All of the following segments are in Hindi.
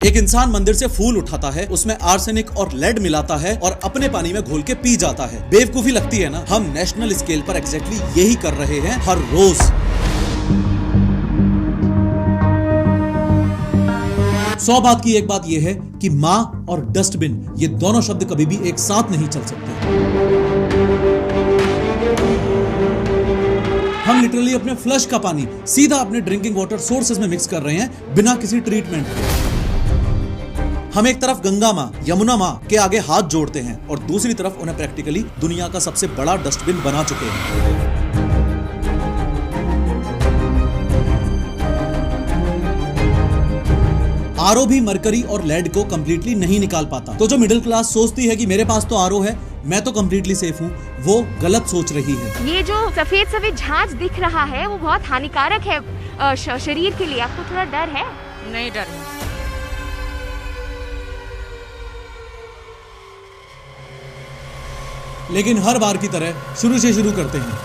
एक इंसान मंदिर से फूल उठाता है, उसमें आर्सेनिक और लेड मिलाता है और अपने पानी में घोल के पी जाता है। बेवकूफी लगती है ना? हम नेशनल स्केल पर एग्जैक्टली यही कर रहे हैं हर रोज। 100 बात की एक बात यह है कि माँ और डस्टबिन ये दोनों शब्द कभी भी एक साथ नहीं चल सकते। हम लिटरली अपने फ्लश का पानी सीधा अपने ड्रिंकिंग वाटर सोर्सेज में मिक्स कर रहे हैं बिना किसी ट्रीटमेंट के। हम एक तरफ गंगा माँ, यमुना माँ के आगे हाथ जोड़ते हैं और दूसरी तरफ उन्हें प्रैक्टिकली दुनिया का सबसे बड़ा डस्टबिन बना चुके हैं। आरओ भी मरकरी और लेड को कंप्लीटली नहीं निकाल पाता। तो जो मिडिल क्लास सोचती है कि मेरे पास तो आरओ है, मैं तो कंप्लीटली सेफ हूँ, वो गलत सोच रही है। ये जो सफेद सफेद झांझ दिख रहा है वो बहुत हानिकारक है शरीर के लिए। आपको थोड़ा डर है? नहीं, डर नहीं। लेकिन हर बार की तरह शुरू से शुरू करते हैं।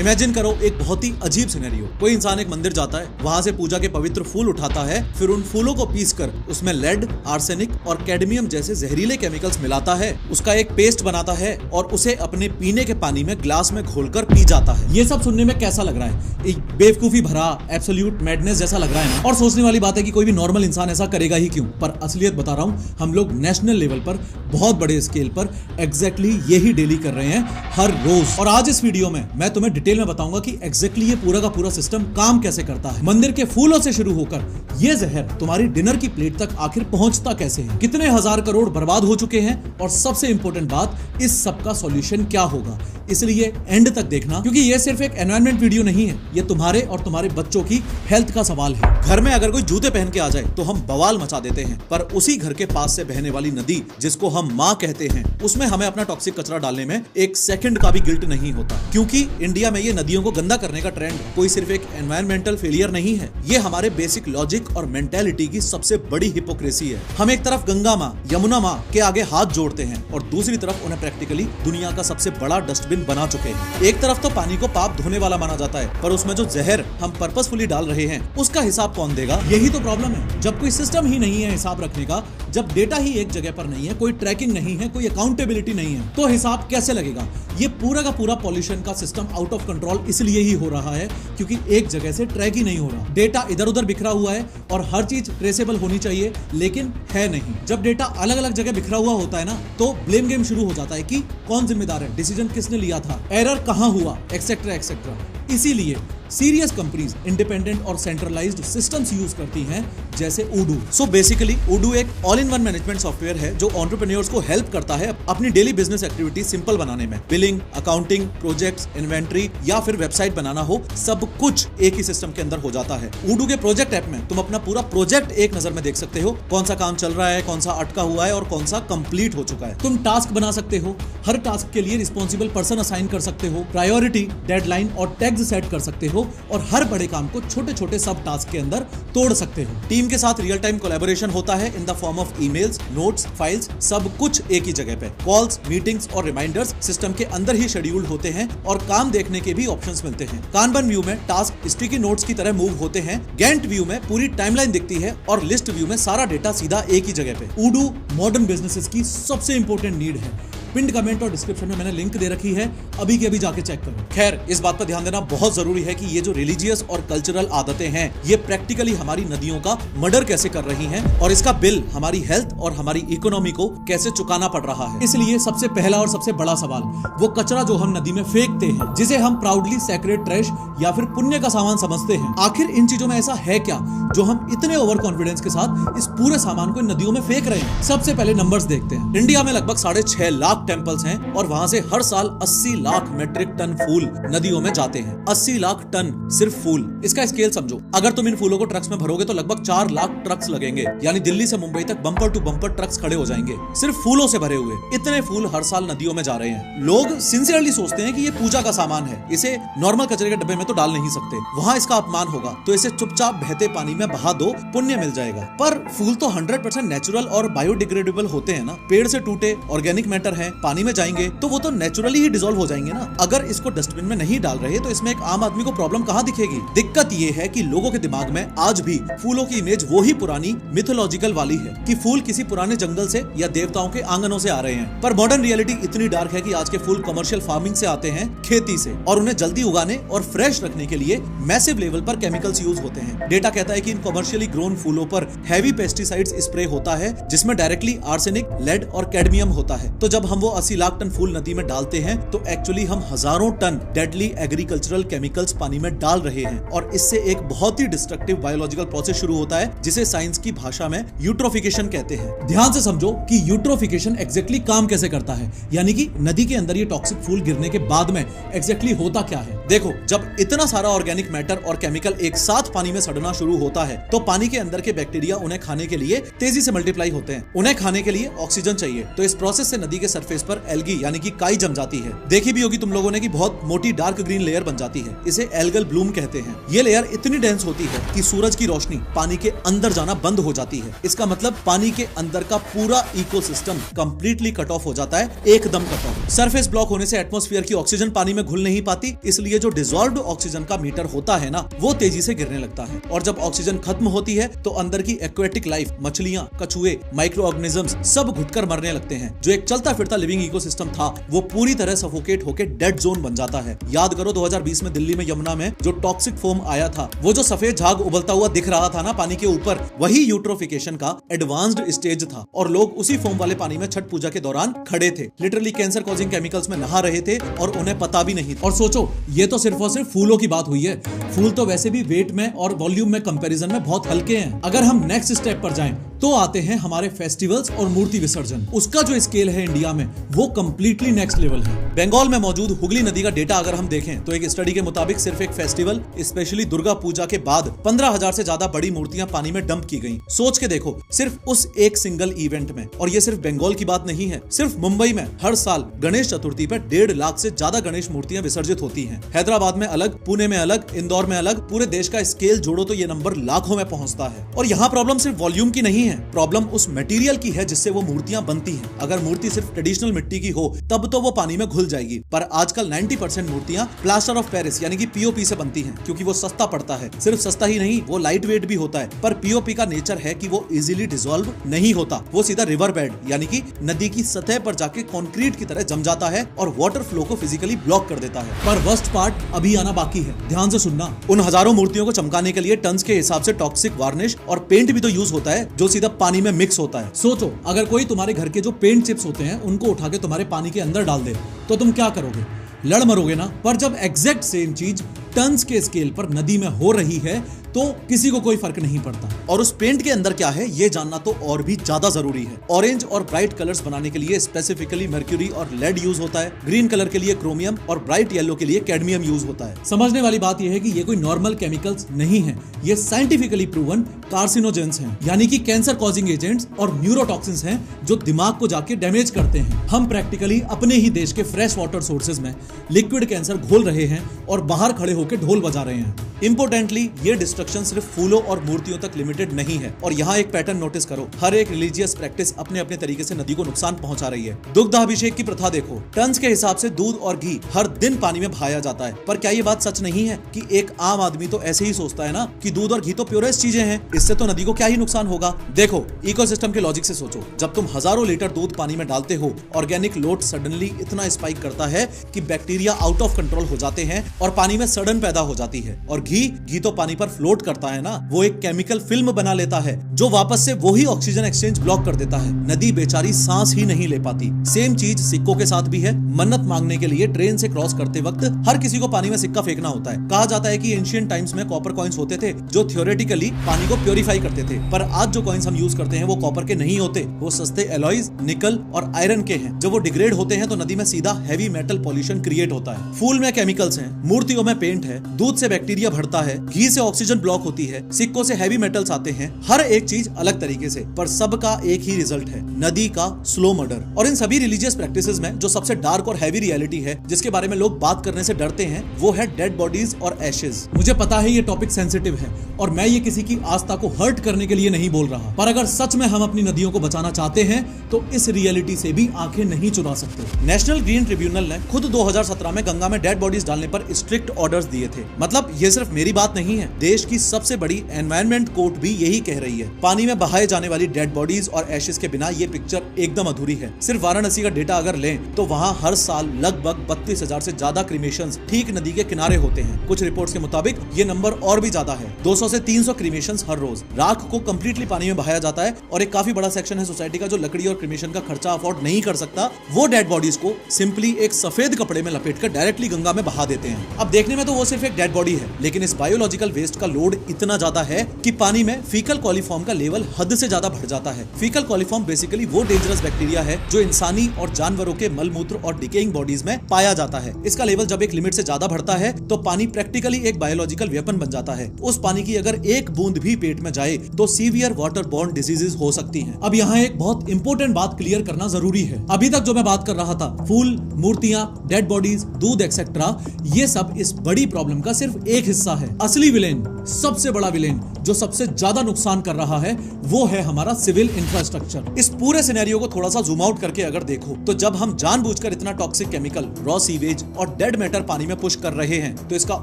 इमेजिन करो एक बहुत ही अजीब सिनेरियो। कोई इंसान एक मंदिर जाता है, वहां से पूजा के पवित्र फूल उठाता है, फिर उन फूलों को पीसकर उसमें लेड, आर्सेनिक और कैडमियम जैसे जहरीले केमिकल्स मिलाता है, उसका एक पेस्ट बनाता है और उसे अपने पीने के पानी में ग्लास में घोलकर पी जाता है। ये सब सुनने में कैसा लग रहा है? एक बेवकूफी भरा एब्सोल्यूट मैडनेस जैसा लग रहा है ना? और सोचने वाली बात है कि कोई भी नॉर्मल इंसान ऐसा करेगा ही क्यों? पर असलियत बता रहा हूं, हम लोग नेशनल लेवल पर बहुत बड़े स्केल पर एग्जैक्टली यही डेली कर रहे हैं हर रोज। और आज इस वीडियो में मैं तुम्हें डिटेल में बताऊंगा कि एग्जैक्टली ये पूरा का पूरा सिस्टम काम कैसे करता है। मंदिर के फूलों से शुरू होकर ये जहर तुम्हारी डिनर की प्लेट तक आखिर पहुंचता कैसे है, कितने हजार करोड़ बर्बाद हो चुके हैं और सबसे इंपॉर्टेंट बात, इस सब का सॉल्यूशन क्या होगा। इसलिए एंड तक देखना, क्योंकि ये सिर्फ एक एनवायरनमेंट वीडियो नहीं है, ये तुम्हारे और तुम्हारे बच्चों की हेल्थ का सवाल है। घर में अगर कोई जूते पहन के आ जाए तो हम बवाल मचा देते हैं, पर उसी घर के पास से बहने वाली नदी जिसको हम माँ कहते हैं, उसमें हमें अपना टॉक्सिक कचरा डालने में एक सेकंड का भी गिल्ट नहीं होता। क्योंकि इंडिया में ये नदियों को गंदा करने का ट्रेंड कोई सिर्फ एक एनवायरमेंटल फेलियर नहीं है, ये हमारे बेसिक लॉजिक और मेंटेलिटी की सबसे बड़ी हिपोक्रेसी है। हम एक तरफ गंगा माँ, यमुना माँ के आगे हाथ जोड़ते हैं और दूसरी तरफ उन्हें प्रैक्टिकली दुनिया का सबसे बड़ा डस्टबिन बना चुके हैं। एक तरफ तो पानी को पाप धोने वाला माना जाता है, पर उसमें जो जहर हम पर्पसफुली डाल रहे हैं उसका हिसाब कौन देगा? यही तो प्रॉब्लम है। जब कोई सिस्टम ही नहीं है हिसाब रखने का, जब डेटा ही एक जगह पर नहीं है, कोई ट्रैकिंग नहीं है, कोई अकाउंटेबिलिटी नहीं है, तो हिसाब कैसे लगेगा? ये पूरा का पूरा पॉल्यूशन का सिस्टम आउट ऑफ कंट्रोल इसलिए ही हो रहा है क्योंकि एक जगह से ट्रैक ही नहीं हो रहा। डेटा इधर उधर बिखरा हुआ है और हर चीज ट्रेसेबल होनी चाहिए, लेकिन है नहीं। जब डेटा अलग अलग जगह बिखरा हुआ होता है ना, तो ब्लेम गेम शुरू हो जाता है कि कौन जिम्मेदार है, डिसीजन किसने लिया था, एरर कहां हुआ, एक्सेट्रा एक्सेट्रा। इसीलिए सीरियस कंपनीज इंडिपेंडेंट और सेंट्रलाइज्ड सिस्टम्स यूज करती हैं, जैसे उडू। सो बेसिकली उडू एक all in one management software है जो एंटरप्रेन्योर्स को हेल्प करता है अपनी डेली बिजनेस एक्टिविटी सिंपल बनाने में। बिलिंग, अकाउंटिंग, प्रोजेक्ट्स, इन्वेंट्री या फिर वेबसाइट बनाना हो, सब कुछ एक ही सिस्टम के अंदर हो जाता है। उडू के प्रोजेक्ट ऐप में तुम अपना पूरा प्रोजेक्ट एक नजर में देख सकते हो, कौन सा काम चल रहा है, कौन सा अटका हुआ है और कौन सा कंप्लीट हो चुका है। तुम टास्क बना सकते हो, हर टास्क के लिए रिस्पॉन्सिबल पर्सन असाइन कर सकते हो, प्रायोरिटी, डेडलाइन और टैग्स सेट कर सकते हो और हर बड़े काम को छोटे छोटे सब टास्क के अंदर तोड़ सकते हो। टीम के साथ रियल टाइम कोलैबोरेशन होता है in the form of emails, notes, files, सब कुछ एक ही जगह पे। कॉल्स, मीटिंग्स और रिमाइंडर्स सिस्टम के अंदर ही शेड्यूल्ड होते हैं और काम देखने के भी ऑप्शंस मिलते हैं। कानबन व्यू में टास्क स्टिकी नोट्स की तरह मूव होते हैं, गैंट व्यू में पूरी टाइमलाइन दिखती है और लिस्ट व्यू में सारा डेटा सीधा एक ही जगह पे। उडू मॉडर्न बिजनेसेस की सबसे इंपॉर्टेंट नीड है। पिन कमेंट और डिस्क्रिप्शन में मैंने लिंक दे रखी है, अभी के अभी जाके चेक करो। खैर, इस बात पर ध्यान देना बहुत जरूरी है कि ये जो रिलीजियस और कल्चरल आदतें हैं, ये प्रैक्टिकली हमारी नदियों का मर्डर कैसे कर रही हैं और इसका बिल हमारी हेल्थ और हमारी इकोनॉमी को कैसे चुकाना पड़ रहा है। इसलिए सबसे पहला और सबसे बड़ा सवाल, वो कचरा जो हम नदी में फेंकते हैं, जिसे हम प्राउडली सैक्रेड ट्रैश या फिर पुण्य का सामान समझते हैं, आखिर इन चीजों में ऐसा है क्या जो हम इतने ओवर कॉन्फिडेंस के साथ इस पूरे सामान को नदियों में फेंक रहे हैं? सबसे पहले नंबर्स देखते हैं। इंडिया में लगभग 6.5 लाख टेम्पल्स हैं और वहां से हर साल 80 लाख मेट्रिक टन फूल नदियों में जाते हैं। 80 लाख टन सिर्फ फूल। इसका स्केल समझो, अगर तुम इन फूलों को ट्रक्स में भरोगे तो लगभग 4 लाख ट्रक्स लगेंगे, यानी दिल्ली से मुंबई तक बम्पर टू बम्पर ट्रक्स खड़े हो जाएंगे सिर्फ फूलों से भरे हुए। इतने फूल हर साल नदियों में जा रहे हैं। लोग सिंसियरली सोचते हैं कि ये पूजा का सामान है, इसे नॉर्मल कचरे के डब्बे में तो डाल नहीं सकते, वहां इसका अपमान होगा, तो इसे चुपचाप बहते पानी में बहा दो, पुण्य मिल जाएगा। पर फूल तो 100% नेचुरल और बायोडिग्रेडेबल होते हैं ना। पेड़ से टूटे ऑर्गेनिक मैटर है, पानी में जाएंगे तो वो तो नेचुरली ही डिसॉल्व हो जाएंगे ना। अगर इसको डस्टबिन में नहीं डाल रहे तो इसमें एक आम आदमी को प्रॉब्लम कहाँ दिखेगी? दिक्कत ये है कि लोगों के दिमाग में आज भी फूलों की इमेज वो ही पुरानी मिथोलॉजिकल वाली है कि फूल किसी पुराने जंगल से या देवताओं के आंगनों से आ रहे हैं। पर मॉडर्न रियलिटी इतनी डार्क है कि आज के फूल कमर्शियल फार्मिंग से आते हैं, खेती से, और उन्हें जल्दी उगाने और फ्रेश रखने के लिए मैसिव लेवल पर केमिकल्स यूज होते हैं। डेटा कहता है कि इन कमर्शियली ग्रोन फूलों पर हैवी पेस्टिसाइड्स स्प्रे होता है, जिसमें डायरेक्टली आर्सेनिक, लेड और कैडमियम होता है। तो जब हम वो 80 लाख टन फूल नदी में डालते हैं तो एक्चुअली हम हजारों टन डेडली एग्रीकल्चरल केमिकल्स पानी में डाल रहे हैं, और इससे एक बहुत ही डिस्ट्रक्टिव बायोलॉजिकल प्रोसेस शुरू होता है, जिसे साइंस की भाषा में यूट्रोफिकेशन कहते हैं। ध्यान से समझो कि यूट्रोफिकेशन एग्जैक्टली काम कैसे करता है, यानी कि नदी के अंदर ये टॉक्सिक फूल गिरने के बाद में एग्जैक्टली होता क्या है। देखो, जब इतना सारा ऑर्गेनिक मैटर और केमिकल एक साथ पानी में सड़ना शुरू होता है तो पानी के अंदर के बैक्टीरिया उन्हें खाने के लिए तेजी से मल्टीप्लाई होते हैं। उन्हें खाने के लिए ऑक्सीजन चाहिए, तो इस प्रोसेस से नदी के सरफेस पर एल्गी यानी कि काई जम जाती है। देखी भी होगी तुम लोगों ने कि बहुत मोटी डार्क ग्रीन लेयर बन जाती है। इसे एल्गल ब्लूम कहते हैं। ये लेयर इतनी डेंस होती है कि सूरज की रोशनी पानी के अंदर जाना बंद हो जाती है। इसका मतलब पानी के अंदर का पूरा इकोसिस्टम कंप्लीटली कट ऑफ हो जाता है, एकदम कट ऑफ। सरफेस ब्लॉक होने से एटमॉस्फेयर की ऑक्सीजन पानी में घुल नहीं पाती, इसलिए जो डिसॉल्व्ड ऑक्सीजन का मीटर होता है ना, वो तेजी से गिरने लगता है। और जब ऑक्सीजन खत्म होती है तो अंदर की एक्वेटिक लाइफ, मछलियां, कछुए, माइक्रो ऑर्गेनिजम्स सब घुटकर मरने लगते हैं। जो एक चलता फिरता लिविंग इकोसिस्टम था वो पूरी तरह सफोकेट होकर डेड जोन बन जाता है। याद करो 2020 में दिल्ली में यमुना में जो टॉक्सिक फोम आया था, वो जो सफेद झाग उबलता हुआ दिख रहा था ना पानी के ऊपर, वही यूट्रोफिकेशन का एडवांस्ड स्टेज था। और लोग उसी फोम वाले पानी में छठ पूजा के दौरान खड़े थे, लिटरली कैंसर कॉजिंग केमिकल्स में नहा रहे थे और उन्हें पता भी नहीं। और सोचो, ये तो सिर्फ और सिर्फ फूलों की बात हुई है। फूल तो वैसे भी वेट में और वॉल्यूम में कंपैरिजन में बहुत हल्के हैं। अगर हम नेक्स्ट स्टेप पर जाएं तो आते हैं हमारे फेस्टिवल्स और मूर्ति विसर्जन। उसका जो स्केल है इंडिया में वो कंप्लीटली नेक्स्ट लेवल है। बंगाल में मौजूद हुगली नदी का डेटा अगर हम देखें तो एक स्टडी के मुताबिक सिर्फ एक फेस्टिवल, स्पेशली दुर्गा पूजा के बाद 15,000 से ज्यादा बड़ी मूर्तियां पानी में डंप की गईं। सोच के देखो, सिर्फ उस एक सिंगल इवेंट में। और ये सिर्फ बंगाल की बात नहीं है, सिर्फ मुंबई में हर साल गणेश चतुर्थी पर 1.5 लाख से ज्यादा गणेश मूर्तियां विसर्जित होती हैं। हैदराबाद में अलग, पुणे में अलग, इंदौर में अलग, पूरे देश का स्केल जोड़ो तो ये नंबर लाखों में पहुंचता है। और यहाँ प्रॉब्लम सिर्फ वॉल्यूम की नहीं है, प्रॉब्लम उस मटेरियल की है जिससे वो मूर्तियां बनती हैं। अगर मूर्ति सिर्फ ट्रेडिशनल मिट्टी की हो तब तो वो पानी में घुल जाएगी, पर आजकल 90% मूर्तियां प्लास्टर ऑफ पेरिस यानी कि पीओपी से बनती हैं, क्योंकि वो सस्ता पड़ता है। सिर्फ सस्ता ही नहीं, वो लाइट वेट भी होता है। पर पीओपी का नेचर है कि वो इजीली डिसॉल्व नहीं होता, वो सीधा रिवर बेड यानी कि नदी की सतह पर जाके कंक्रीट की तरह जम जाता है और वाटर फ्लो को फिजिकली ब्लॉक कर देता है। पर वर्स्ट पार्ट अभी आना बाकी है, ध्यान से सुनना। उन हजारों मूर्तियों को चमकाने के लिए टन्स के हिसाब से टॉक्सिक वार्निश और पेंट भी तो यूज होता है, जो सीधा पानी में मिक्स होता है। सोचो, अगर कोई तुम्हारे घर के जो पेंट चिप्स होते हैं उनको उठा के तुम्हारे पानी के अंदर डाल दे तो तुम क्या करोगे? लड़ मरोगे ना। पर जब एग्जैक्ट सेम चीज टन्स के स्केल पर नदी में हो रही है तो किसी को कोई फर्क नहीं पड़ता। और उस पेंट के अंदर क्या है ये जानना तो और भी ज्यादा जरूरी है। ऑरेंज और ब्राइट कलर्स बनाने के लिए स्पेसिफिकली मर्क्यूरी और लेड यूज होता है। ग्रीन कलर के लिए क्रोमियम और ब्राइट येलो के लिए कैडमियम यूज होता है। समझने वाली बात यह है कि ये कोई नॉर्मल केमिकल्स नहीं है, ये साइंटिफिकली प्रूवन कार्सिनोजेंस हैं, यानी कि कैंसर कॉजिंग एजेंट्स और न्यूरोटॉक्सिन्स हैं जो दिमाग को जाके डैमेज करते हैं। हम प्रैक्टिकली अपने ही देश के फ्रेश वाटर सोर्सेज में लिक्विड कैंसर घोल रहे हैं और बाहर खड़े होकर ढोल बजा रहे हैं। इंपोर्टेंटली ये डिस्ट्रक्शन सिर्फ फूलों और मूर्तियों तक लिमिटेड नहीं है। और यहाँ एक पैटर्न नोटिस करो, हर एक रिलीजियस प्रैक्टिस अपने अपने तरीके से नदी को नुकसान पहुंचा रही है। दुग्धाभिषेक की प्रथा देखो, टन्स के हिसाब से दूध और घी हर दिन पानी में बहाया जाता है। पर क्या ये बात सच नहीं है कि एक आम आदमी तो ऐसे ही सोचता है ना कि दूध और घी तो प्योरेस्ट चीजें हैं, इससे तो नदी को क्या ही नुकसान होगा। देखो, इकोसिस्टम के लॉजिक से सोचो, जब तुम हजारों लीटर दूध पानी में डालते हो, ऑर्गेनिक लोड सडनली इतना स्पाइक करता है कि बैक्टीरिया आउट ऑफ कंट्रोल हो जाते हैं और पानी में सड़न पैदा हो जाती है। और घी तो पानी पर फ्लोट करता है ना, वो एक केमिकल फिल्म बना लेता है जो वापस से वही ऑक्सीजन एक्सचेंज ब्लॉक कर देता है। नदी बेचारी सांस ही नहीं ले पाती। सेम चीज सिक्कों के साथ भी है। मन्नत मांगने के लिए ट्रेन से क्रॉस करते वक्त हर किसी को पानी में सिक्का फेंकना होता है। कहा जाता है कि एंशिएंट टाइम्स में कॉपर कॉइंस होते थे जो थियोरेटिकली पानी को प्योरीफाई करते थे, पर आज जो कॉइंस हम यूज करते हैं वो कॉपर के नहीं होते, वो सस्ते एलॉयज, निकल और आयरन के हैं। जब वो डिग्रेड होते हैं तो नदी में सीधा हैवी मेटल पॉल्यूशन क्रिएट होता है। फूल में केमिकल्स हैं, मूर्तियों में पेंट है, दूध से बैक्टीरिया बढ़ता है, घी से ऑक्सीजन ब्लॉक होती है, सिक्कों से हैवी मेटल्स आते हैं, हर एक चीज अलग तरीके से, पर सबका एक ही रिजल्ट है, नदी का स्लो मर्डर। और इन सभी रिलीजियस प्रैक्टिसेस में जो सबसे डार्क और हैवी रियलिटी है, जिसके बारे में लोग बात करने से डरते हैं, वो है डेड बॉडीज और एशेज। मुझे पता है ये टॉपिक सेंसिटिव है और मैं ये किसी की आस्था को हर्ट करने के लिए नहीं बोल रहा, पर अगर सच में हम अपनी नदियों को बचाना चाहते हैं तो इस रियलिटी से भी आंखें नहीं चुरा सकते। नेशनल ग्रीन ट्रिब्यूनल ने खुद 2017 में गंगा में डेड बॉडीज डालने पर स्ट्रिक्ट ऑर्डर्स दिए थे। मतलब ये सिर्फ मेरी बात नहीं है, देश की सबसे बड़ी एनवायरनमेंट कोर्ट भी यही कह रही है। पानी में बहाए जाने वाली डेड बॉडीज और एशेज के बिना ये पिक्चर एकदम अधूरी है। सिर्फ वाराणसी का डेटा अगर लें तो वहाँ हर साल लगभग 32,000 से ज्यादा क्रीमेशंस ठीक नदी के किनारे होते हैं। कुछ रिपोर्ट्स के मुताबिक ये नंबर और भी ज्यादा है, 200 से 300 क्रीमेशंस हर रोज। राख को कंप्लीटली पानी में बहाया जाता है और एक काफी बड़ा सेक्शन है सोसाइटी का जो लकड़ी और क्रीमेशन का खर्चा अफोर्ड नहीं कर सकता, वो डेड बॉडीज को सिंपली एक सफेद कपड़े में लपेटकर डायरेक्टली गंगा में बहा देते हैं। अब देखने में तो वो सिर्फ एक डेड बॉडी है, लेकिन इस बायोलॉजिकल वेस्ट का लोड इतना ज्यादा है कि पानी में फीकल कॉलीफॉर्म का लेवल हद से ज्यादा बढ़ जाता है। फीकल कॉलीफॉर्म बेसिकली वो डेंजरस बैक्टीरिया है जो इंसानी और जानवरों के मलमूत्र और डिकेइंग बॉडीज में पाया जाता है। इसका लेवल जब एक लिमिट से ज्यादा बढ़ता है तो पानी प्रैक्टिकली एक बायोलॉजिकल वेपन बन जाता है। उस पानी की अगर एक बूंद भी पेट में जाए तो सीवियर वाटर बॉर्न डिजीजेस हो सकती हैं। अब यहाँ एक बहुत इंपॉर्टेंट बात क्लियर करना जरूरी है। अभी तक जो मैं बात कर रहा था, फूल, मूर्तियां, डेड बॉडीज, दूध एक्सेट्रा, ये सब इस बड़ी प्रॉब्लम का सिर्फ एक हिस्सा है। असली विलेन, सबसे बड़ा विलेन जो सबसे ज्यादा नुकसान कर रहा है, वो है हमारा सिविल इंफ्रास्ट्रक्चर। इस पूरे सिनेरियो को थोड़ा सा जूम आउट करके अगर देखो तो जब हम जानबूझकर इतना टॉक्सिक केमिकल, रॉ सीवेज और डेड मैटर पानी में पुश कर रहे हैं तो इसका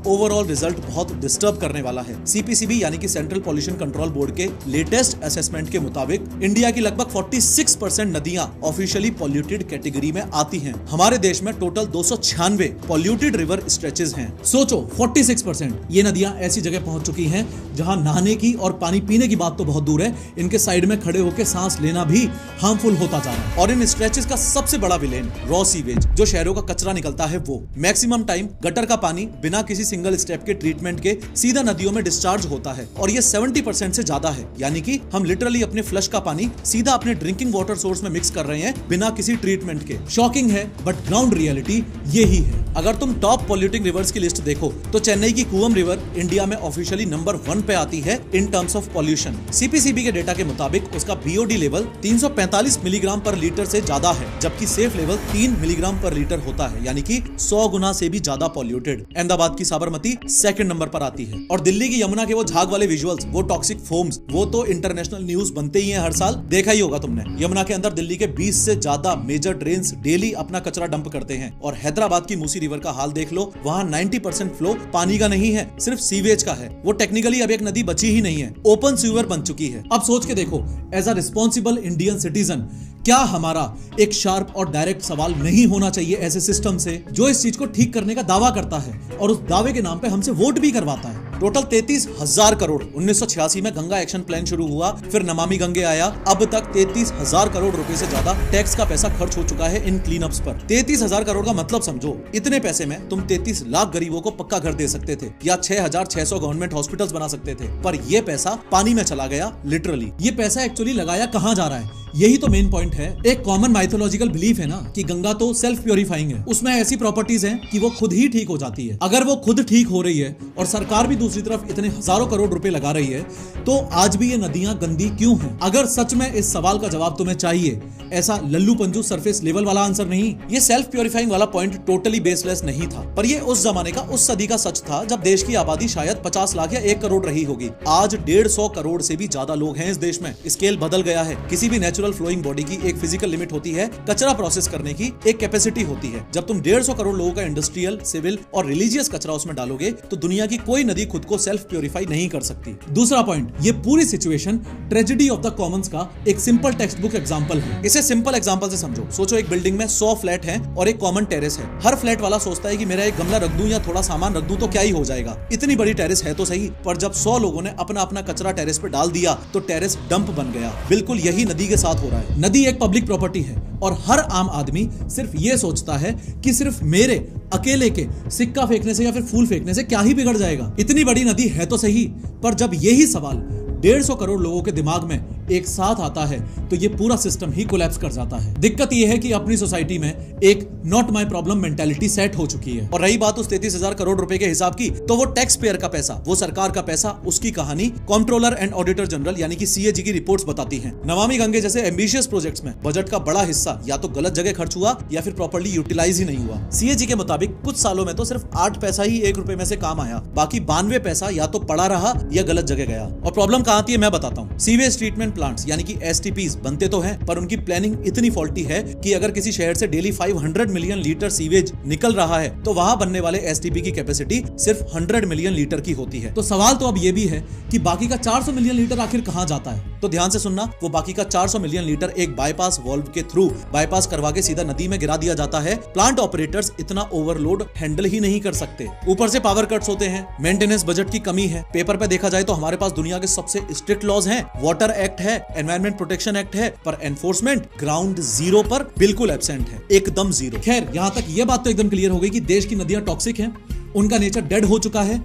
ओवरऑल रिजल्ट बहुत डिस्टर्ब करने वाला है। सीपीसीबी यानी कि सेंट्रल पॉल्यूशन कंट्रोल बोर्ड के लेटेस्ट असेसमेंट के मुताबिक इंडिया की लगभग 46% नदियां ऑफिशियली पॉल्यूटेड कैटेगरी में आती हैं। हमारे देश में टोटल 296 पॉल्यूटेड रिवर स्ट्रेचेस हैं। सोचो 46%, ये नदियां ऐसी जगह पहुंच चुकी हैं जहां नहाने की और पानी पीने की बात तो बहुत दूर है, इनके साइड में खड़े होकर सांस लेना भी हार्मफुल होता जा रहा है। और इन स्ट्रेचेस का सबसे बड़ा विलेन रॉ सीवेज, जो शहरों का कचरा निकलता है वो। मैक्सिमम टाइम गटर का पानी बिना किसी सिंगल स्टेप के ट्रीटमेंट के सीधा नदियों में डिस्चार्ज होता है और ये 70% से ज्यादा है। यानी कि हम लिटरली अपने फ्लश का पानी सीधा अपने ड्रिंकिंग वाटर सोर्स में मिक्स कर रहे हैं बिना किसी ट्रीटमेंट के। शॉकिंग है बट ग्राउंड रियलिटी यही है। अगर तुम टॉप पॉल्यूटिंग रिवर्स की लिस्ट देखो तो चेन्नई की कूवम रिवर इंडिया में ऑफिशियली नंबर 1 पे आती है in terms of pollution. CPCB के डेटा के मुताबिक उसका बीओडी लेवल 345 मिलीग्राम पर लीटर से ज्यादा है, जबकि सेफ लेवल 3 मिलीग्राम पर लीटर होता है, यानी कि 100 गुना से भी ज्यादा पॉल्यूटेड। अहमदाबाद की साबरमती सेकंड नंबर पर आती है और दिल्ली की यमुना के वो झाग वाले विजुअल्स, वो टॉक्सिक फोम्स, वो तो इंटरनेशनल न्यूज बनते ही हैं हर साल, देखा ही होगा तुमने। यमुना के अंदर दिल्ली के 20 से ज्यादा मेजर ड्रेन्स डेली अपना कचरा डंप करते हैं। और हैदराबाद की मूसी रिवर का हाल देख लो, वहाँ 90% फ्लो पानी का नहीं है, सिर्फ सीवेज का है। वो टेक्निकली अब एक नदी बची ही नहीं है, ओपन सीवर बन चुकी है। अब सोच के देखो, as a responsible Indian citizen, क्या हमारा एक शार्प और डायरेक्ट सवाल नहीं होना चाहिए ऐसे सिस्टम से जो इस चीज को ठीक करने का दावा करता है और उस दावे के नाम पे हमसे वोट भी करवाता है? टोटल 33,000 करोड़ 1986 में गंगा एक्शन प्लान शुरू हुआ, फिर नमामि गंगे आया, अब तक 33,000 करोड़ रुपए से ज्यादा टैक्स का पैसा खर्च हो चुका है इन क्लीनअप्स पर। 33,000 करोड़ का मतलब समझो, इतने पैसे में तुम 33 लाख गरीबों को पक्का घर दे सकते थे या 6,600 गवर्नमेंट हॉस्पिटल्स बना सकते थे, पर यह पैसा पानी में चला गया लिटरली। ये पैसा एक्चुअली लगाया कहाँ जा रहा है, यही तो मेन पॉइंट है। एक कॉमन माइथोलॉजिकल बिलीफ है ना कि गंगा तो सेल्फ प्योरीफाइंग है, उसमें ऐसी प्रॉपर्टीज हैं कि वो खुद ही ठीक हो जाती है। अगर वो खुद ठीक हो रही है और सरकार भी दूसरी तरफ इतने हजारों करोड़ रुपए लगा रही है, तो आज भी ये नदियां गंदी क्यों हैं? अगर सच में इस सवाल का जवाब तुम्हें चाहिए, ऐसा लल्लू पंजू सरफेस लेवल वाला आंसर नहीं, ये सेल्फ प्योरीफाइंग वाला पॉइंट टोटली बेसलेस नहीं था, पर ये उस जमाने का, उस सदी का सच था जब देश की आबादी शायद 50 लाख या 1 करोड़ रही होगी। आज 150 करोड़ से भी ज्यादा लोग हैं इस देश में। स्केल बदल गया है। किसी भी नेचुरल फ्लोइंग बॉडी की एक फिजिकल लिमिट होती है, कचरा प्रोसेस करने की एक कैपेसिटी होती है। जब तुम 150 करोड़ लोगों का इंडस्ट्रियल, सिविल और रिलीजियस कचरा उसमें डालोगे तो दुनिया की कोई नदी खुद को सेल्फ प्योरीफाई नहीं कर सकती। दूसरा पॉइंट, ये पूरी situation tragedy of the Commons का एक सिंपल टेक्स्ट बुक एग्जांपल है। इसे सिंपल एग्जांपल से समझो। सोचो एक बिल्डिंग में 100 फ्लैट हैं और एक कॉमन टेरेस है। हर फ्लैट वाला सोचता है कि मेरा एक गमला रख दूं या थोड़ा सामान रख दूं तो क्या ही हो जाएगा, इतनी बड़ी टेरेस है तो सही। पर जब 100 लोगों ने अपना अपना कचरा टेरेस पे डाल दिया तो टेरेस डंप बन गया। बिल्कुल यही नदी के साथ हो रहा है। नदी एक पब्लिक प्रॉपर्टी है और हर आम आदमी सिर्फ ये सोचता है कि सिर्फ मेरे अकेले के सिक्का फेंकने से या फिर फूल फेंकने से क्या ही बिगड़ जाएगा। इतनी बड़ी नदी है तो सही, पर जब यही सवाल 150 करोड़ लोगों के दिमाग में एक साथ आता है तो ये पूरा सिस्टम ही कोलैप्स कर जाता है। दिक्कत ये है कि अपनी सोसाइटी में एक not my problem mentality set हो चुकी है। और रही बात उस 33,000 करोड़ रुपए के हिसाब की, तो वो टैक्स पेयर का पैसा, वो सरकार का पैसा, उसकी कहानी कंट्रोलर एंड ऑडिटर जनरल यानी कि सीएजी की रिपोर्ट्स बताती हैं। नमामि गंगे जैसे एम्बिशियस प्रोजेक्ट्स में बजट का बड़ा हिस्सा या तो गलत जगह खर्च हुआ या फिर प्रॉपर्ली यूटिलाइज ही नहीं हुआ। सीएजी के मुताबिक कुछ सालों में तो सिर्फ 8 पैसा ही 1 रुपए में से काम आया, बाकी 92 पैसा या तो पड़ा रहा या गलत जगह गया। और प्रॉब्लम कहां आती है मैं बताता हूं। सीवेज ट्रीटमेंट प्लांट्स यानी कि एसटीपीज बनते तो हैं, पर उनकी प्लानिंग इतनी फॉल्टी है कि अगर किसी शहर से डेली 500 मिलियन लीटर सीवेज निकल रहा है तो वहां बनने वाले एसटीपी की कैपेसिटी सिर्फ 100 मिलियन लीटर की होती है। तो सवाल तो अब ये भी है कि बाकी का 400 मिलियन लीटर आखिर कहां जाता है? तो ध्यान से सुनना, वो बाकी का 400 मिलियन लीटर एक बाईपास वाल्व के थ्रू बाईपास करवा के सीधा नदी में गिरा दिया जाता है। प्लांट ऑपरेटर्स इतना ओवरलोड हैंडल ही नहीं कर सकते, ऊपर से पावर कट्स होते हैं, मेंटेनेंस बजट की कमी है। पेपर पे देखा जाए तो हमारे पास दुनिया के सबसे स्ट्रिक्ट लॉज हैं, वाटर एक्ट है, एनवायरमेंट प्रोटेक्शन एक्ट है, पर एनफोर्समेंट ग्राउंड जीरो पर बिल्कुल एब्सेंट है, एकदम जीरो। खैर, यहाँ तक ये बात तो एकदम क्लियर हो गई कि देश की नदियां टॉक्सिक हैं, उनका नेचर डेड हो चुका है,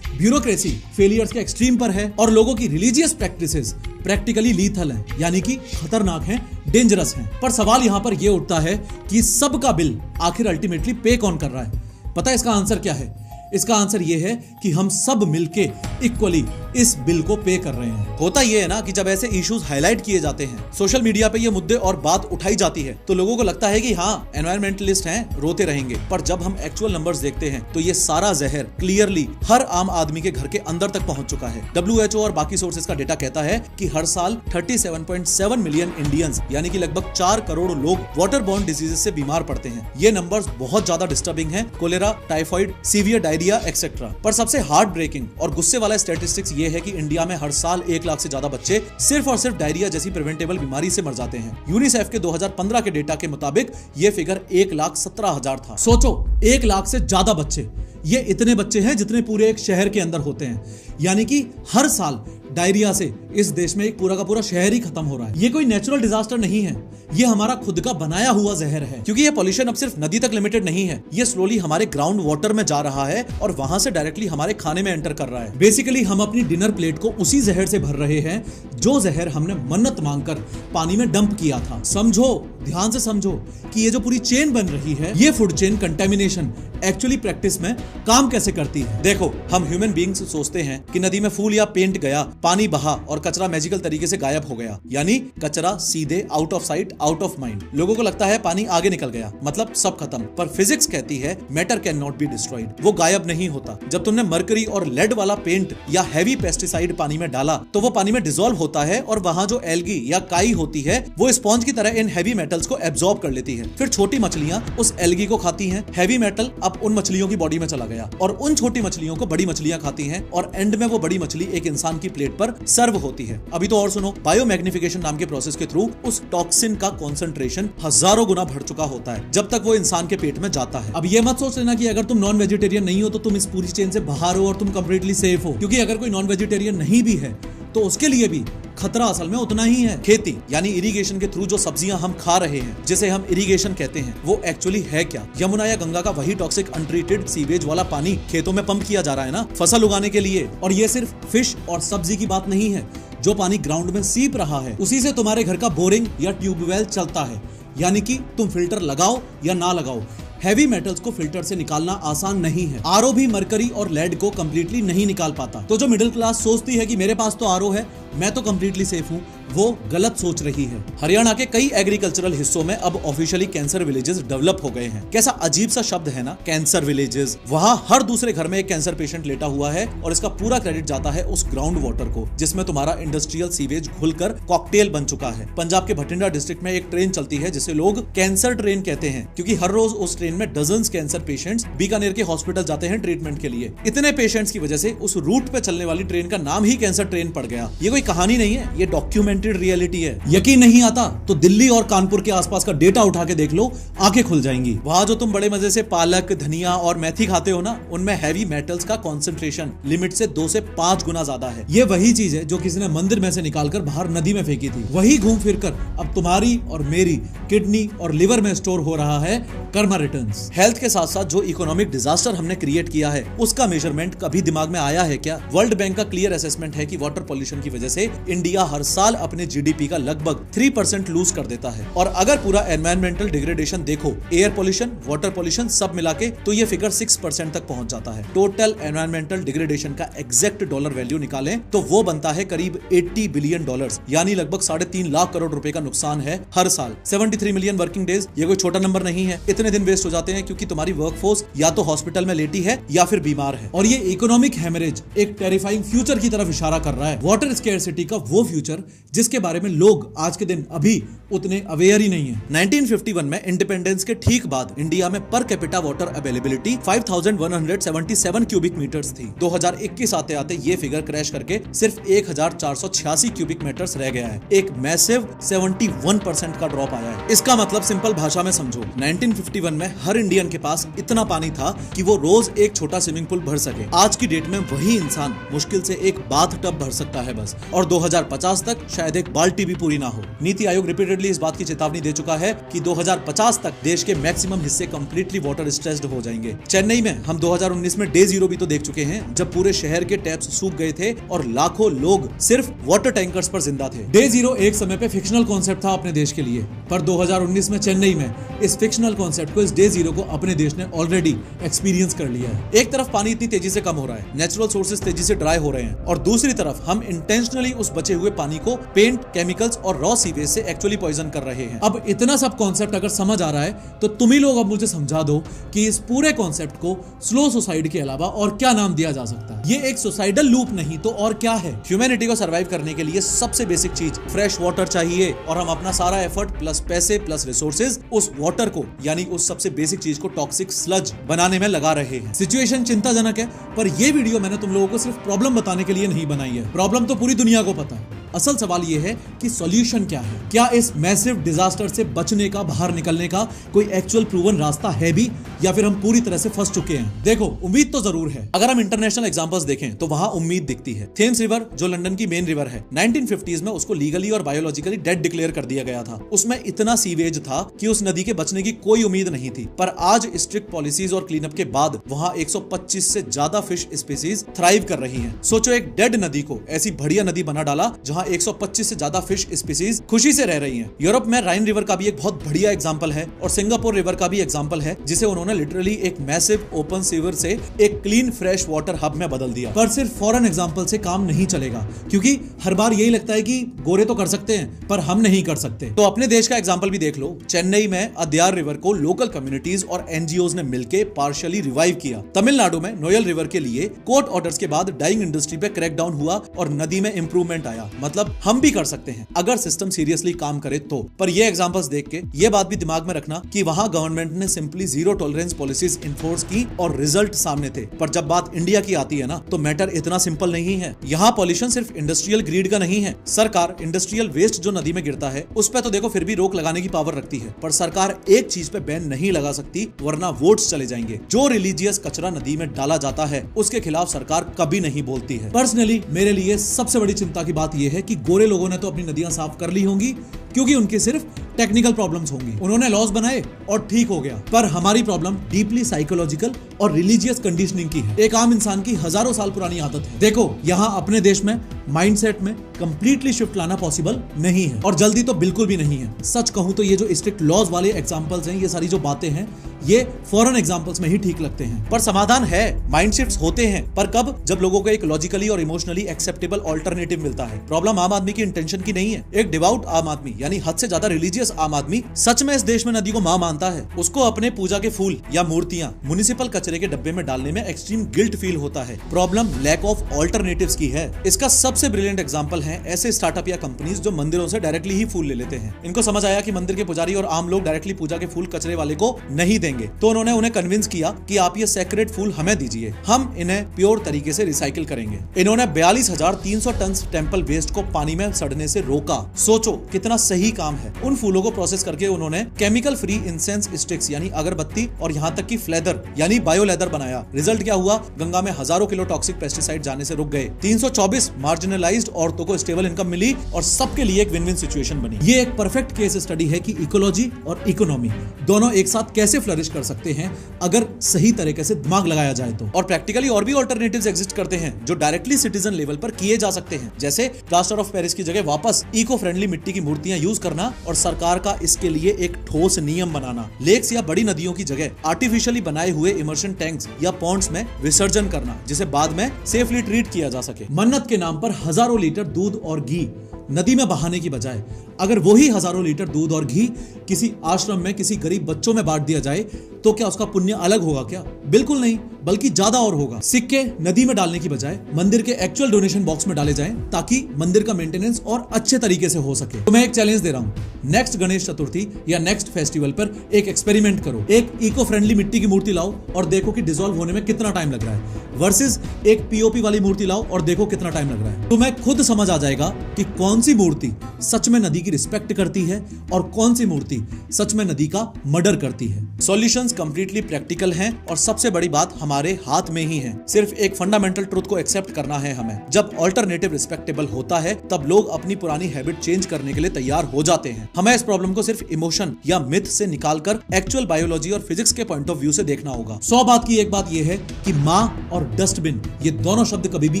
ब्यूरोक्रेसी फेलियर्स के एक्सट्रीम पर है और लोगों की रिलीजियस प्रैक्टिसेस प्रैक्टिकली लीथल हैं, यानी कि खतरनाक हैं, डेंजरस हैं। पर सवाल यहां पर यह उठता है कि सबका बिल आखिर अल्टीमेटली पे कौन कर रहा है? पता है इसका आंसर क्या है? इसका आंसर यह है कि हम सब मिलके इक्वली इस बिल को पे कर रहे हैं। होता यह है ना कि जब ऐसे इश्यूज हाईलाइट किए जाते हैं, सोशल मीडिया पे ये मुद्दे और बात उठाई जाती है, तो लोगों को लगता है कि हाँ, एनवायरमेंटलिस्ट हैं, रोते रहेंगे। पर जब हम एक्चुअल नंबर्स देखते हैं तो ये सारा जहर क्लियरली हर आम आदमी के घर के अंदर तक पहुंच चुका है। WHO और बाकी सोर्सेज का डेटा कहता है कि हर साल 37.7 मिलियन इंडियंस यानी कि लगभग 4 करोड़ लोग वाटर बॉर्न डिजीजेस से बीमार पड़ते हैं। ये नंबर्स बहुत ज्यादा डिस्टर्बिंग हैं, cholera, typhoid, severe diarrhoea etcetera. पर सबसे हार्ट ब्रेकिंग और गुस्से वाला स्टैटिस्टिक्स ये है कि इंडिया में हर साल 1 लाख से ज्यादा बच्चे सिर्फ और सिर्फ डायरिया जैसी प्रिवेंटेबल बीमारी से मर जाते हैं। यूनिसेफ के 2015 के डेटा के मुताबिक ये फिगर 1,17,000 था। सोचो, 1 लाख से ज्यादा बच्चे, ये इतने बच्चे हैं जितने पूरे एक शहर के अंदर होते हैं, यानी कि हर साल डायरिया से इस देश में एक पूरा का पूरा शहर ही खत्म हो रहा है। ये कोई नेचुरल डिजास्टर नहीं है, ये हमारा खुद का बनाया हुआ जहर है, क्योंकि ये पॉल्यूशन अब सिर्फ नदी तक लिमिटेड नहीं है, ये स्लोली हमारे ग्राउंड वाटर में जा रहा है और वहां से डायरेक्टली हमारे खाने में एंटर कर रहा है। बेसिकली हम अपनी डिनर प्लेट को उसी जहर से भर रहे हैं जो जहर हमने मन्नत मांगकर पानी में डंप किया था। समझो, ध्यान से समझो कि ये जो पूरी चेन बन रही है, ये food chain contamination actually practice में काम कैसे करती है। देखो, हम ह्यूमन बीइंग्स सोचते हैं कि नदी में फूल या पेंट गया, पानी बहा और कचरा मैजिकल तरीके से गायब हो गया, यानी कचरा सीधे out of sight out of mind. लोगों को लगता है पानी आगे निकल गया, मतलब सब खत्म। पर फिजिक्स कहती है matter can not be destroyed, वो गायब नहीं होता। जब तुमने मरकरी और लेड वाला पेंट या हैवी पेस्टिसाइड पानी में डाला तो वो पानी में डिसॉल्व होता है और वहां जो एल्गी या काई होती है वो स्पॉन्ज की तरह इन हैवी मेटल्स को एब्जॉर्ब कर लेती है। फिर छोटी मछलियां उस एल्गी को खाती हैं, हैवी मेटल अब उन मछलियों की बॉडी में चला गया और उन छोटी मछलियों को बड़ी मछलियां खाती हैं और एंड में वो बड़ी मछली एक इंसान की प्लेट पर सर्व होती है। अभी तो और सुनो, बायोमैग्निफिकेशन नाम के प्रोसेस के थ्रू उस टॉक्सिन का कॉन्सेंट्रेशन हजारों गुना बढ़ चुका होता है जब तक वो इंसान के पेट में जाता है। अब ये मत सोच लेना कि अगर तुम नॉन वेजिटेरियन नहीं हो तो तुम इस पूरी चेन से बाहर हो और तुम कंप्लीटली सेफ हो, क्योंकि अगर कोई नॉन वेजिटेरियन नहीं भी है तो उसके लिए भी खतरा असल में उतना ही है। खेती यानी इरिगेशन के थ्रू जो सब्जियां हम खा रहे हैं, जिसे हम इरिगेशन कहते हैं, वो एक्चुअली है क्या? यमुना या गंगा का वही टॉक्सिक अनट्रीटेड सीवेज वाला पानी खेतों में पंप किया जा रहा है ना, फसल उगाने के लिए। और ये सिर्फ फिश और सब्जी की बात नहीं है, जो पानी ग्राउंड में सीप रहा है उसी से तुम्हारे घर का बोरिंग या ट्यूबवेल चलता है। यानी कि तुम फिल्टर लगाओ या ना लगाओ, हैवी मेटल्स को फिल्टर से निकालना आसान नहीं है। आरओ भी मरकरी और लेड को कंप्लीटली नहीं निकाल पाता। तो जो मिडिल क्लास सोचती है कि मेरे पास तो आरओ है, मैं तो कंप्लीटली सेफ हूं, वो गलत सोच रही है। हरियाणा के कई एग्रीकल्चरल हिस्सों में अब ऑफिशियली कैंसर विलेजेस डेवलप हो गए हैं। कैसा अजीब सा शब्द है ना, कैंसर विलेजेस। वहां हर दूसरे घर में एक कैंसर पेशेंट लेटा हुआ है और इसका पूरा क्रेडिट जाता है उस ग्राउंड वाटर को जिसमें तुम्हारा इंडस्ट्रियल सीवेज घुलकर कॉकटेल बन चुका है। पंजाब के भटिंडा डिस्ट्रिक्ट में एक ट्रेन चलती है जिसे लोग कैंसर ट्रेन कहते हैं, क्योंकि हर रोज उस ट्रेन में डजन्स कैंसर पेशेंट्स बीकानेर के हॉस्पिटल जाते हैं ट्रीटमेंट के लिए। इतने पेशेंट्स की वजह से उस रूट पे चलने वाली ट्रेन का नाम ही कैंसर ट्रेन पड़ गया। ये कोई कहानी नहीं है, ये डॉक्यूमेंटेड रियलिटी है। यकीन नहीं आता तो दिल्ली और कानपुर के आसपास का डेटा उठा के देख लो, आंखें खुल जाएंगी। वहां जो तुम बड़े मजे से पालक, धनिया और मेथी खाते हो ना, उनमें हैवी मेटल्स का कॉन्सेंट्रेशन लिमिट से 2 से 5 गुना ज्यादा है। ये वही चीज है जो किसी ने मंदिर में से निकालकर बाहर नदी में फेंकी थी। वही घूम फिर कर अब तुम्हारी और मेरी किडनी और लिवर में स्टोर हो रहा है कर्मा रिटर्न्स। हेल्थ के साथ साथ जो इकोनॉमिक डिजास्टर हमने क्रिएट किया है, उसका मेजरमेंट कभी दिमाग में आया है क्या? वर्ल्ड बैंक का क्लियर असेसमेंट है कि वाटर पॉल्यूशन की वजह वजह से इंडिया हर साल अपने जीडीपी का लगभग 3% लूज कर देता है। और अगर पूरा एनवायरमेंटल डिग्रेडेशन देखो, एयर पोल्यूशन, वाटर पोल्यूशन सब मिला के, तो ये फिगर 6% तक पहुंच जाता है। टोटल एनवायरमेंटल डिग्रेडेशन का एग्जैक्ट डॉलर वैल्यू निकालें तो वो बनता है करीब $80 बिलियन, यानी लगभग 3.5 लाख करोड़ रुपए का नुकसान है हर साल। 73 मिलियन वर्किंग डेज, ये कोई छोटा नंबर नहीं है। इतने दिन वेस्ट हो जाते हैं क्योंकि तुम्हारी वर्कफोर्स या तो हॉस्पिटल में लेटी है या फिर बीमार है। और ये इकोनॉमिक हेमरेज एक टेरिफाइंग फ्यूचर की तरफ इशारा कर रहा है, वाटर स्कैरसिटी का वो फ्यूचर जिसके बारे में लोग आज के दिन अभी उतने अवेयर ही नहीं है। 1951 में इंडिपेंडेंस के ठीक बाद इंडिया में per capita water availability 5177 cubic metres थी। 2021 आते आते ये फिगर क्रैश करके सिर्फ 1486 क्यूबिक मीटर्स रह गया है। एक मैसिव 71% का ड्रॉप आया है। इसका मतलब सिंपल भाषा में समझो, 1951 में हर इंडियन के पास इतना पानी था कि वो रोज एक छोटा स्विमिंग पूल भर सके। आज की डेट में वही इंसान मुश्किल से एक बाथ टब भर सकता है बस, और 2050 तक शायद एक बाल्टी भी पूरी ना हो। नीति आयोग रिपीटेडली इस बात की चेतावनी दे चुका है कि 2050 तक देश के मैक्सिमम हिस्से कंप्लीटली वाटर स्ट्रेस्ड हो जाएंगे। चेन्नई में हम 2019 में डे 0 भी तो देख चुके हैं, जब पूरे शहर के टैप्स सूख गए थे और लाखों लोग सिर्फ वाटर टैंकर्स पर जिंदा थे। डे 0 एक समय पे फिक्शनल कॉन्सेप्ट था अपने देश के लिए, पर 2019 में चेन्नई में इस फिक्शनल कॉन्सेप्ट को, इस डे 0 को अपने देश ने ऑलरेडी एक्सपीरियंस कर लिया है। एक तरफ पानी इतनी तेजी से कम हो रहा है, नेचुरल सोर्सेज तेजी से ड्राई हो रहे हैं, और दूसरी तरफ हम इंटेंशनली उस बचे हुए पानी को पेंट, केमिकल्स और रॉ सीवेज से एक्चुअली पॉइजन कर रहे हैं। अब इतना सब कॉन्सेप्ट अगर समझ आ रहा है तो तुम ही लोग अब मुझे समझा दो कि इस पूरे कॉन्सेप्ट को स्लो सुसाइड के अलावा और क्या नाम दिया जा सकता है। ये एक सुसाइडल लूप नहीं तो और क्या है। ह्यूमैनिटी को सर्वाइव करने के लिए सबसे बेसिक चीज फ्रेश वाटर चाहिए, और हम अपना सारा एफर्ट प्लस पैसे प्लस रिसोर्सेज उस वाटर को, यानी उस सबसे बेसिक चीज को टॉक्सिक स्लज बनाने में लगा रहे हैं। सिचुएशन चिंताजनक है, पर यह वीडियो मैंने तुम लोगों को सिर्फ प्रॉब्लम बताने के लिए नहीं बनाई है। प्रॉब्लम तो पूरी दुनिया को पता है। असल सवाल यह है कि सॉल्यूशन क्या है। क्या इस मैसिव डिजास्टर से बचने का, बाहर निकलने का कोई एक्चुअल प्रूवन रास्ता है भी, या फिर हम पूरी तरह से फंस चुके हैं? देखो, उम्मीद तो जरूर है। अगर हम इंटरनेशनल एग्जांपल्स देखें तो वहां उम्मीद दिखती है। थेम्स रिवर जो लंदन की मेन रिवर है, 1950s में उसको लीगली और बायोलॉजिकली डेड डिक्लेयर कर दिया गया था। उसमें इतना सीवेज था कि उस नदी के बचने की कोई उम्मीद नहीं थी। पर आज स्ट्रिक्ट पॉलिसीज और क्लीनअप के बाद वहां 125 से ज्यादा फिश स्पीसीज थ्राइव कर रही हैं। सोचो, एक डेड नदी को ऐसी बढ़िया नदी बना डाला जहां 125 से ज्यादा फिश स्पीसीज खुशी से रह रही हैं। यूरोप में राइन रिवर का भी एक बहुत बढ़िया एग्जांपल है, और सिंगापुर रिवर का भी एग्जांपल है, जिसे उन्होंने लिटरली एक मैसिव ओपन सीवर से एक क्लीन फ्रेश वाटर हब में बदल दिया। पर सिर्फ फॉरेन एग्जांपल से काम नहीं चलेगा, क्योंकि हर बार यही लगता है कि गोरे तो कर सकते हैं पर हम नहीं कर सकते। तो अपने देश का एग्जांपल भी देख लो। चेन्नई में अद्यार रिवर को लोकल कम्युनिटीज और एनजीओज ने मिलकर पार्शियली रिवाइव किया। तमिलनाडु में नोयल रिवर के लिए कोर्ट ऑर्डर्स के बाद डाइंग इंडस्ट्री पे क्रैकडाउन हुआ और नदी में इंप्रूवमेंट आया। मतलब हम भी कर सकते हैं अगर सिस्टम सीरियसली काम करे तो। पर ये एग्जांपल्स देख के ये बात भी दिमाग में रखना कि वहां गवर्नमेंट ने simply zero tolerance policies enforce की और रिजल्ट सामने थे। पर जब बात इंडिया की आती है ना, तो मैटर इतना सिंपल नहीं है। यहाँ पॉल्यूशन सिर्फ इंडस्ट्रियल ग्रीड का नहीं है। सरकार इंडस्ट्रियल वेस्ट जो नदी में गिरता है उस पर तो देखो फिर भी रोक लगाने की पावर रखती है, पर सरकार एक चीज पे बैन नहीं लगा सकती, वरना वोट्स चले जाएंगे। जो रिलीजियस कचरा नदी में डाला जाता है उसके खिलाफ सरकार कभी नहीं बोलती है। पर्सनली मेरे लिए सबसे बड़ी चिंता की बात यह है कि गोरे लोगों ने तो अपनी नदियां साफ कर ली होंगी क्योंकि उनके सिर्फ टेक्निकल प्रॉब्लम्स होंगी, उन्होंने लॉज बनाए और ठीक हो गया। पर हमारी प्रॉब्लम डीपली साइकोलॉजिकल और रिलीजियस कंडीशनिंग की है। एक आम इंसान की हजारों साल पुरानी आदत है। देखो, यहाँ अपने देश में माइंडसेट में कंप्लीटली शिफ्ट लाना पॉसिबल नहीं है, और जल्दी तो बिल्कुल भी नहीं है। सच कहूं तो ये जो स्ट्रिक्ट लॉज वाले एग्जांपल्स हैं, ये सारी जो बातें हैं, ये फॉरेन एग्जांपल्स में ही ठीक लगते हैं। पर समाधान है, माइंड शिफ्ट्स होते हैं, पर कब? जब लोगों को एक लॉजिकली और इमोशनली एक्सेप्टेबल ऑल्टरनेटिव मिलता है। प्रॉब्लम आम आदमी की इंटेंशन की नहीं है। एक डिवाउट आम आदमी, यानी हद से ज्यादा रिलीजियस आम आदमी सच में इस देश में नदी को मां मानता है। उसको अपने पूजा के फूल या मूर्तियां म्युनिसिपल कचरे के डब्बे में डालने में एक्सट्रीम गिल्ट फील होता है। प्रॉब्लम लैक ऑफ ऑल्टरनेटिव्स की है। इसका सबसे ब्रिलियंट एग्जांपल है ऐसे स्टार्टअप या कंपनीज जो मंदिरों से डायरेक्टली ही फूल ले लेते हैं। इनको समझ आया कि मंदिर के पुजारी और आम लोग डायरेक्टली पूजा के फूल कचरे वाले को नहीं देंगे, तो उन्होंने उन्हें कन्विंस किया कि आप ये सेक्रेड फूल हमें दीजिए, हम इन्हें प्योर तरीके से रिसाइकिल करेंगे। इन्होंने 42,300 टन टेंपल वेस्ट को पानी में सड़ने से रोका। सोचो कितना सही सही काम है। उन फूलों को प्रोसेस करके उन्होंने केमिकल फ्री इंसेंस स्टिक्स यानी अगरबत्ती और यहाँ तक कि फ्लेदर यानी बायो लेदर बनाया। रिजल्ट क्या हुआ? गंगा में हजारों किलो टॉक्सिक पेस्टिसाइड जाने से रुक गए। 324 मार्जिनलाइज्ड औरतों को स्टेबल इनकम मिली और सबके लिए एक विन विन सिचुएशन बनी। ये एक परफेक्ट केस स्टडी है कि इकोलॉजी और इकोनॉमी दोनों एक साथ कैसे फ्लरिश कर सकते हैं अगर सही तरीके से दिमाग लगाया जाए तो। और प्रैक्टिकली और भी ऑल्टरनेटिव्स एग्जिस्ट करते हैं जो डायरेक्टली सिटीजन लेवल पर किए जा सकते हैं, जैसे प्लास्टर ऑफ पेरिस की जगह वापस इको फ्रेंडली मिट्टी की मूर्तियां यूज करना और सरकार का इसके लिए एक ठोस नियम बनाना। लेक्स या बड़ी नदियों की जगह आर्टिफिशियली बनाए हुए इमर्शन टैंक्स या पॉन्ड्स में विसर्जन करना जिसे बाद में सेफली ट्रीट किया जा सके। मन्नत के नाम पर हजारों लीटर दूध और घी नदी में बहाने की बजाय अगर वही हजारों लीटर दूध और घी किसी आश्रम में किसी गरीब बच्चों में बांट दिया जाए तो क्या उसका पुण्य अलग होगा क्या? बिल्कुल नहीं, बल्कि ज्यादा और होगा। सिक्के नदी में डालने की बजाय मंदिर के एक्चुअल डोनेशन बॉक्स में डाले जाएं ताकि मंदिर का मेंटेनेंस और अच्छे तरीके से हो सके। तो मैं एक चैलेंज दे रहा हूं, नेक्स्ट गणेश चतुर्थी या नेक्स्ट फेस्टिवल पर एक एक्सपेरिमेंट करो। एक इको फ्रेंडली मिट्टी की मूर्ति लाओ और देखो कि डिसॉल्व होने में कितना टाइम लग रहा है, वर्सेस एक पीओपी वाली मूर्ति लाओ और देखो कितना टाइम लग रहा है। तुम्हें खुद समझ आ जाएगा कि कौन सी मूर्ति सच में नदी की रिस्पेक्ट करती है और कौन सी मूर्ति सच में नदी का मर्डर करती है। सॉल्यूशंस कंप्लीटली प्रैक्टिकल हैं और सबसे बड़ी बात हमारे हाथ में ही है। सिर्फ एक फंडामेंटल ट्रुथ को एक्सेप्ट करना है हमें। जब ऑल्टरनेटिव रिस्पेक्टेबल होता है तब लोग अपनी पुरानी हैबिट चेंज करने के लिए तैयार हो जाते हैं। हमें इस प्रॉब्लम को सिर्फ इमोशन या मिथ से निकालकर एक्चुअल बायोलॉजी और फिजिक्स के पॉइंट ऑफ व्यू से देखना होगा। 100 बात की एक बात यह है कि माँ और डस्टबिन ये दोनों शब्द कभी भी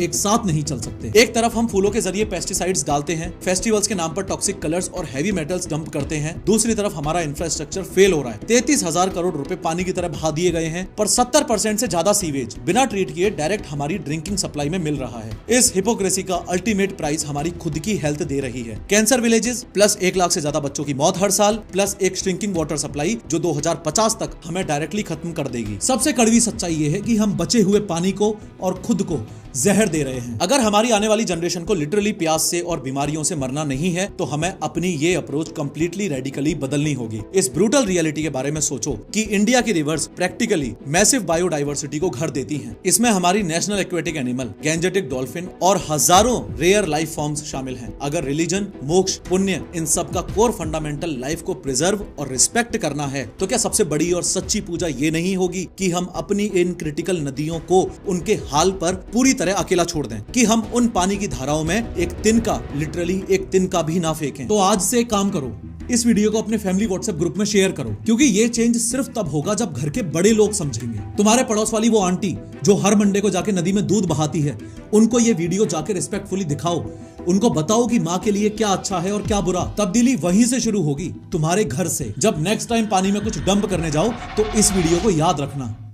एक साथ नहीं चल सकते। एक तरफ हम फूलों के जरिए पेस्टिसाइड्स डालते हैं, फेस्टिवल्स के नाम पर टॉक्सिक कलर्स और हैवी मेटल्स डंप करते हैं, दूसरी तरफ हमारा इंफ्रास्ट्रक्चर फेल हो रहा है। 33,000 करोड़ रुपए पानी की तरह बहा दिए गए हैं पर 70% से ज्यादा सीवेज बिना ट्रीट किए डायरेक्ट हमारी ड्रिंकिंग सप्लाई में मिल रहा है। इस हिपोक्रेसी का अल्टीमेट प्राइस हमारी खुद की हेल्थ दे रही है। कैंसर विलेजेस प्लस 1 लाख से ज्यादा बच्चों की मौत हर साल प्लस एक श्रिंकिंग वाटर सप्लाई जो 2050 तक हमें डायरेक्टली खत्म कर देगी। सबसे कड़वी सच्चाई ये है कि हम बचे हुए पानी को और खुद को जहर दे रहे हैं। अगर हमारी आने वाली जनरेशन को लिटरली प्यास से और बीमारियों से मरना नहीं है तो हमें अपनी ये अप्रोच कंप्लीटली रेडिकली बदलनी होगी। इस ब्रूटल रियलिटी के बारे में सोचो कि इंडिया की रिवर्स प्रैक्टिकली मैसिव बायोडाइवर्सिटी को घर देती हैं। इसमें हमारी national aquatic animal, Gangetic dolphin और हजारों रेयर लाइफ फॉर्म्स शामिल हैं। अगर रिलीजन, मोक्ष, पुण्य इन सब का कोर फंडामेंटल लाइफ को प्रिजर्व और रिस्पेक्ट करना है तो क्या सबसे बड़ी और सच्ची पूजा ये नहीं होगी कि हम अपनी इन क्रिटिकल नदियों को उनके हाल पर पूरी तरह अकेला छोड़ दें, कि हम उन पानी की धाराओं में एक तिनका, लिटरली एक तिनका भी ना फेंकें। तो आज से एक काम करो, इस वीडियो को अपने फैमिली व्हाट्सएप ग्रुप में शेयर करो, क्योंकि ये चेंज सिर्फ तब होगा जब घर के बड़े लोग समझेंगे। तुम्हारे पड़ोस वाली वो आंटी जो हर मंडे को जाके नदी में दूध बहाती है, उनको ये वीडियो जाके रिस्पेक्टफुली दिखाओ। उनको बताओ कि माँ के लिए क्या अच्छा है और क्या बुरा। तब्दीली वहीं से शुरू होगी, तुम्हारे घर से। जब नेक्स्ट टाइम पानी में कुछ डंप करने जाओ तो इस वीडियो को याद रखना।